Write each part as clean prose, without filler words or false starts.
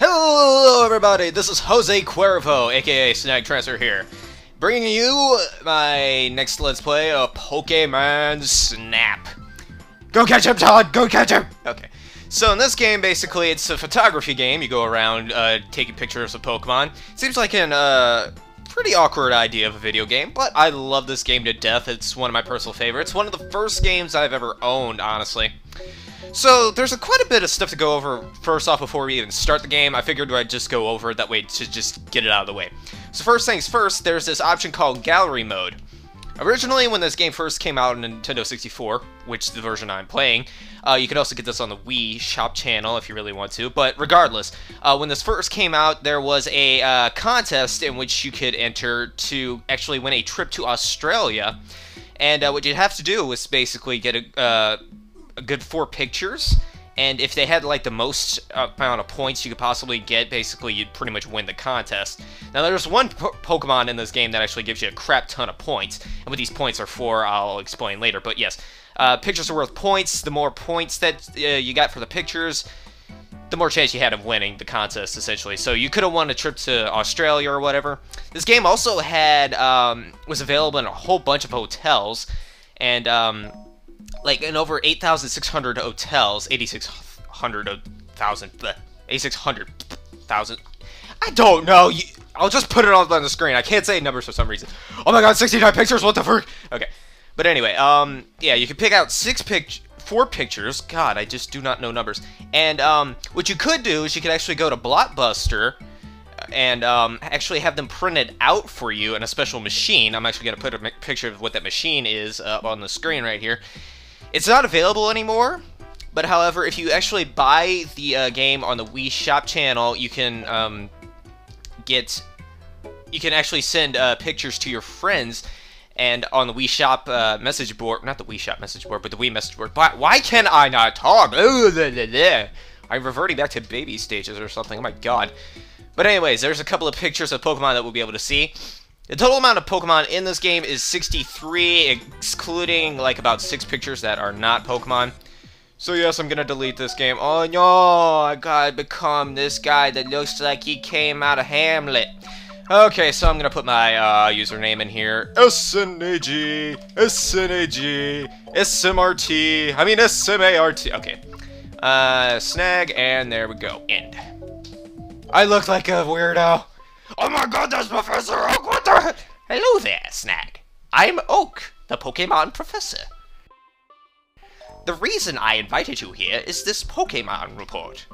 Hello everybody, this is Jose Cuervo, aka SnagTransfer here, bringing you my next Let's Play of Pokemon Snap. Go catch him, Todd! Go catch him! Okay, so in this game, basically, it's a photography game. You go around taking pictures of Pokemon. Seems like an pretty awkward idea of a video game, but I love this game to death. It's one of my personal favorites. One of the first games I've ever owned, honestly. So, there's quite a bit of stuff to go over first off before we even start the game. I figured I'd just go over it that way to just get it out of the way. So first things first, there's this option called Gallery Mode. Originally, when this game first came out on Nintendo 64, which is the version I'm playing, you could also get this on the Wii Shop channel if you really want to, but regardless, when this first came out, there was a contest in which you could enter to actually win a trip to Australia, and what you'd have to do was basically get a good 4 pictures, and if they had like the most amount of points you could possibly get, basically you'd pretty much win the contest. Now there's one Pokemon in this game that actually gives you a crap ton of points, and what these points are for I'll explain later, but yes, pictures are worth points. The more points that you got for the pictures, the more chance you had of winning the contest, essentially. So you could have won a trip to Australia or whatever. This game also had was available in a whole bunch of hotels, and like in over 8,600 hotels, 8,600,000. I don't know. I'll just put it on the screen. I can't say numbers for some reason. Oh my god, 69 pictures. What the frick? Okay, but anyway, yeah, you can pick out 4 pictures. God, I just do not know numbers. And what you could do is you could actually go to Blockbuster and actually have them printed out for you in a special machine. I'm actually gonna put a picture of what that machine is up on the screen right here. It's not available anymore, but however, if you actually buy the game on the Wii Shop channel, you can actually send pictures to your friends, and on the Wii Shop message board, not the Wii Shop message board, but the Wii message board. Why can I not talk? I'm reverting back to baby stages or something. Oh my god. But anyways, there's a couple of pictures of Pokemon that we'll be able to see. The total amount of Pokemon in this game is 63, excluding like about 6 pictures that are not Pokemon. So yes, I'm gonna delete this game. Oh no, I gotta become this guy that looks like he came out of Hamlet. Okay, so I'm gonna put my username in here. SNAG, SMRT, I mean SMART. Okay, Snag, and there we go, end. I look like a weirdo. Oh my god, there's Professor Oak! What the heck? Hello there, Snag. I'm Oak, the Pokemon Professor. The reason I invited you here is this Pokemon report.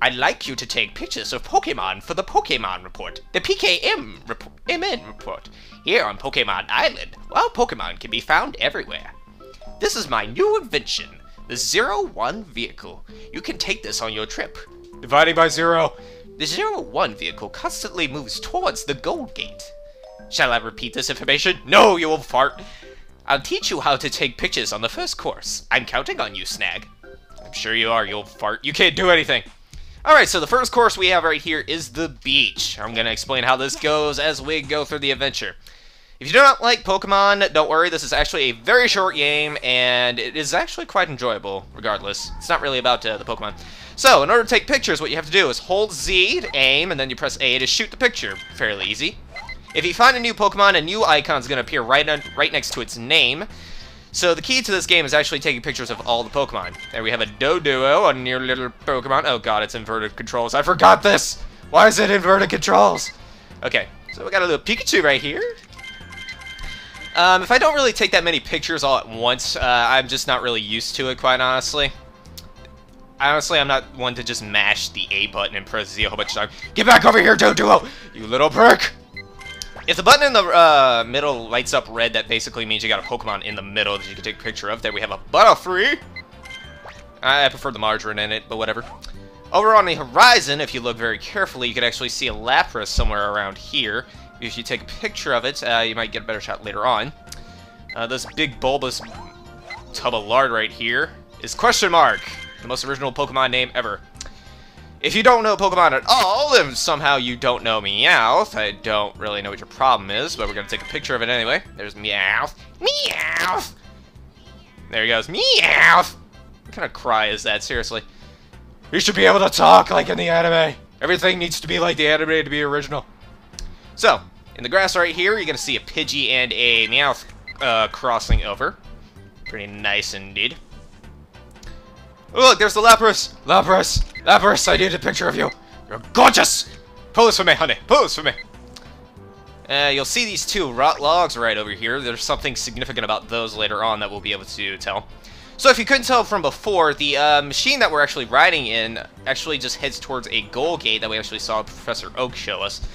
I'd like you to take pictures of Pokemon for the Pokemon report, the PKM MN report, here on Pokemon Island, while Pokemon can be found everywhere. This is my new invention, the 01 vehicle. You can take this on your trip. Dividing by 0. The 01 vehicle constantly moves towards the gold gate. Shall I repeat this information? No, you old fart! I'll teach you how to take pictures on the first course. I'm counting on you, Snag. I'm sure you are, you old fart. You can't do anything. Alright, so the first course we have right here is the beach. I'm gonna explain how this goes as we go through the adventure. If you do not like Pokemon, don't worry, this is actually a very short game, and it is actually quite enjoyable, regardless. It's not really about the Pokemon. So, in order to take pictures, what you have to do is hold Z to aim, and then you press A to shoot the picture. Fairly easy. If you find a new Pokemon, a new icon is going to appear right next to its name. So the key to this game is actually taking pictures of all the Pokemon. There we have a Doduo, a near little Pokemon. Oh god, it's inverted controls. I forgot this! Why is it inverted controls? Okay, so we got a little Pikachu right here. If I don't really take that many pictures all at once, I'm just not really used to it, quite honestly. Honestly, I'm not one to just mash the A button and press Z a whole bunch of time. Get back over here, Doduo! You little prick! If the button in the middle lights up red, that basically means you got a Pokemon in the middle that you can take a picture of. There we have a Butterfree! I prefer the margarine in it, but whatever. Over on the horizon, if you look very carefully, you can actually see a Lapras somewhere around here. If you take a picture of it, you might get a better shot later on. This big bulbous tub of lard right here is Question Mark, the most original Pokemon name ever. If you don't know Pokemon at all, and somehow you don't know Meowth, I don't really know what your problem is, but we're going to take a picture of it anyway. There's Meowth. Meowth! There he goes. Meowth! What kind of cry is that, seriously? You should be able to talk like in the anime. Everything needs to be like the anime to be original. So, in the grass right here, you're going to see a Pidgey and a Meowth crossing over. Pretty nice indeed. Oh, look, there's the Lapras! Lapras! Lapras, I need a picture of you! You're gorgeous! Pose for me, honey! Pose for me! You'll see these two rot logs right over here. There's something significant about those later on that we'll be able to tell. So if you couldn't tell from before, the machine that we're actually riding in actually just heads towards a goal gate that we actually saw Professor Oak show us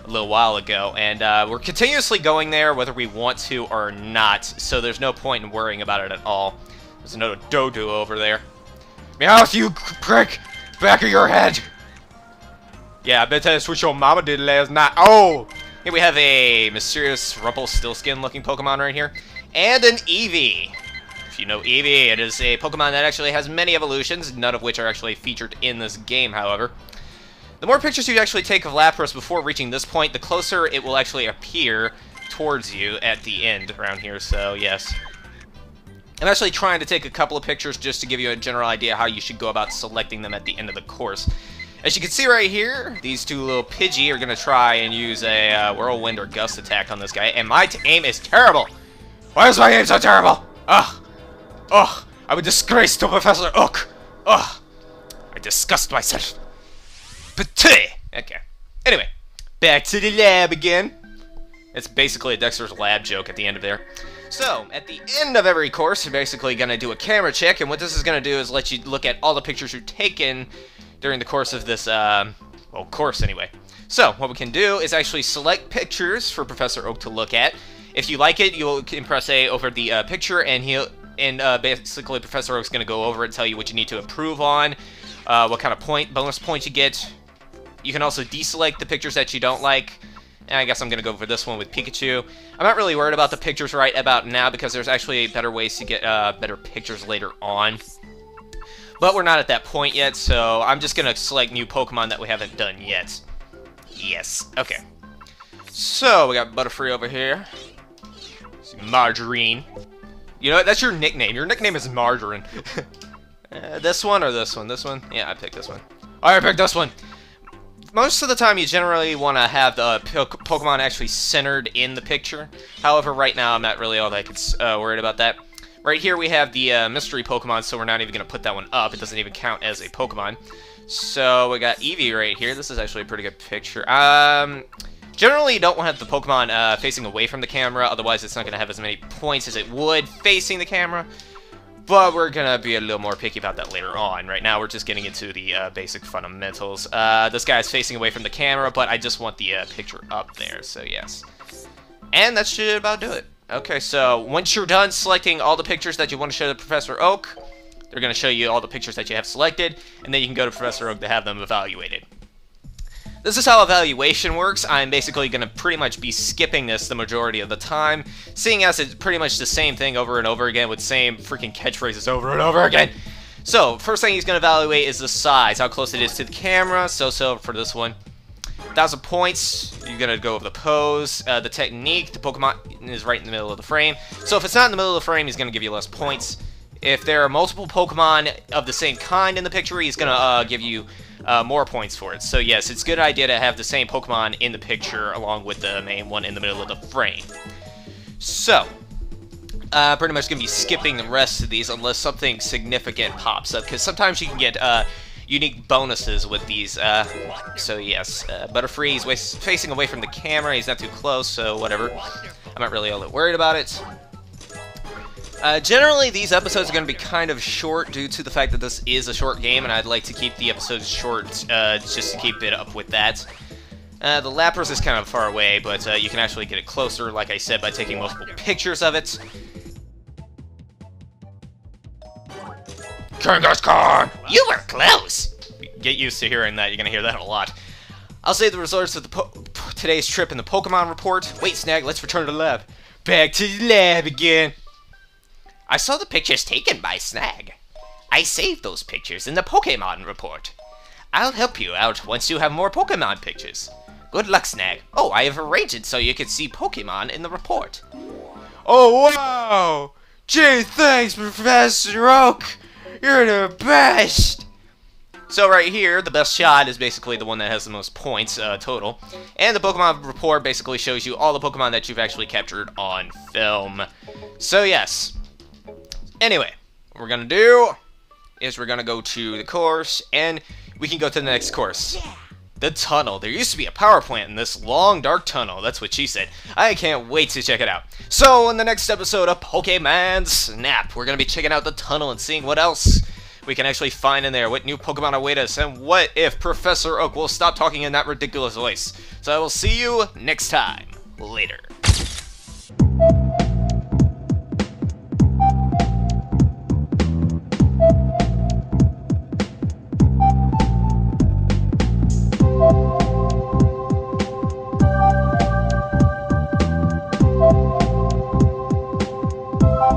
a little while ago. And we're continuously going there whether we want to or not, so there's no point in worrying about it at all. There's another Dodo over there. Meowth, you prick! Back of your head! Yeah, I bet that's what your mama did last night. Oh! Here we have a mysterious Rumpelstiltskin looking Pokemon right here. And an Eevee. If you know Eevee, it is a Pokemon that actually has many evolutions, none of which are actually featured in this game, however. The more pictures you actually take of Lapras before reaching this point, the closer it will actually appear towards you at the end around here, so yes. I'm actually trying to take a couple of pictures just to give you a general idea how you should go about selecting them at the end of the course. As you can see right here, these two little Pidgey are going to try and use a Whirlwind or Gust attack on this guy, and my aim is terrible! Why is my aim so terrible? Ugh! Ugh! I'm a disgrace to Professor Oak! Ugh! I disgust myself! Pate! Okay. Anyway, back to the lab again. It's basically a Dexter's Lab joke at the end of there. So, at the end of every course, you're basically going to do a camera check, and what this is going to do is let you look at all the pictures you've taken during the course of this, well, course anyway. So, what we can do is actually select pictures for Professor Oak to look at. If you like it, you can press A over the picture, and basically Professor Oak's going to go over it, tell you what you need to improve on, what kind of bonus points you get. You can also deselect the pictures that you don't like. And I guess I'm going to go for this one with Pikachu. I'm not really worried about the pictures right about now because there's actually better ways to get better pictures later on. But we're not at that point yet, so I'm just going to select new Pokemon that we haven't done yet. Yes, okay. So, we got Butterfree over here. Margarine. You know what, that's your nickname. Your nickname is Margarine. This one or this one? This one? Yeah, I picked this one. I picked this one! Most of the time, you generally want to have the Pokemon actually centered in the picture. However, right now, I'm not really all that worried about that. Right here, we have the mystery Pokemon, so we're not even going to put that one up. It doesn't even count as a Pokemon. So, we got Eevee right here. This is actually a pretty good picture. Generally, you don't want to have the Pokemon facing away from the camera, otherwise it's not going to have as many points as it would facing the camera. But we're going to be a little more picky about that later on. Right now, we're just getting into the basic fundamentals. This guy's facing away from the camera, but I just want the picture up there, so yes. And that should about do it. Okay, so once you're done selecting all the pictures that you want to show to Professor Oak, they're going to show you all the pictures that you have selected, and then you can go to Professor Oak to have them evaluated. This is how evaluation works. I'm basically going to pretty much be skipping this the majority of the time, seeing as it's pretty much the same thing over and over again with same freaking catchphrases over and over again. So, first thing he's going to evaluate is the size, how close it is to the camera, so for this one. 1,000 points, you're going to go over the pose, the technique, the Pokemon is right in the middle of the frame. So if it's not in the middle of the frame, he's going to give you less points. If there are multiple Pokemon of the same kind in the picture, he's going to give you more points for it. So yes, it's a good idea to have the same Pokemon in the picture along with the main one in the middle of the frame. So, pretty much going to be skipping the rest of these unless something significant pops up, because sometimes you can get unique bonuses with these. So yes, Butterfree is facing away from the camera, he's not too close, so whatever. I'm not really all that worried about it. Generally, these episodes are going to be kind of short due to the fact that this is a short game, and I'd like to keep the episodes short just to keep it up with that. The Lapras is kind of far away, but you can actually get it closer, like I said, by taking multiple pictures of it. Kangaskhan! You were close! Get used to hearing that, you're going to hear that a lot. I'll say the results of today's trip in the Pokemon report. Wait, Snag, let's return to the lab. Back to the lab again. I saw the pictures taken by Snag. I saved those pictures in the Pokemon report. I'll help you out once you have more Pokemon pictures. Good luck, Snag. Oh, I have arranged it so you can see Pokemon in the report. Oh, wow! Gee, thanks, Professor Oak! You're the best! So right here, the best shot is basically the one that has the most points total. And the Pokemon report basically shows you all the Pokemon that you've actually captured on film. So yes. Anyway, what we're gonna do is we're gonna go to the course, and we can go to the next course. The tunnel. There used to be a power plant in this long, dark tunnel. That's what she said. I can't wait to check it out. So, in the next episode of Pokemon Snap, we're gonna be checking out the tunnel and seeing what else we can actually find in there, what new Pokemon await us, and what if Professor Oak will stop talking in that ridiculous voice. So I will see you next time. Later.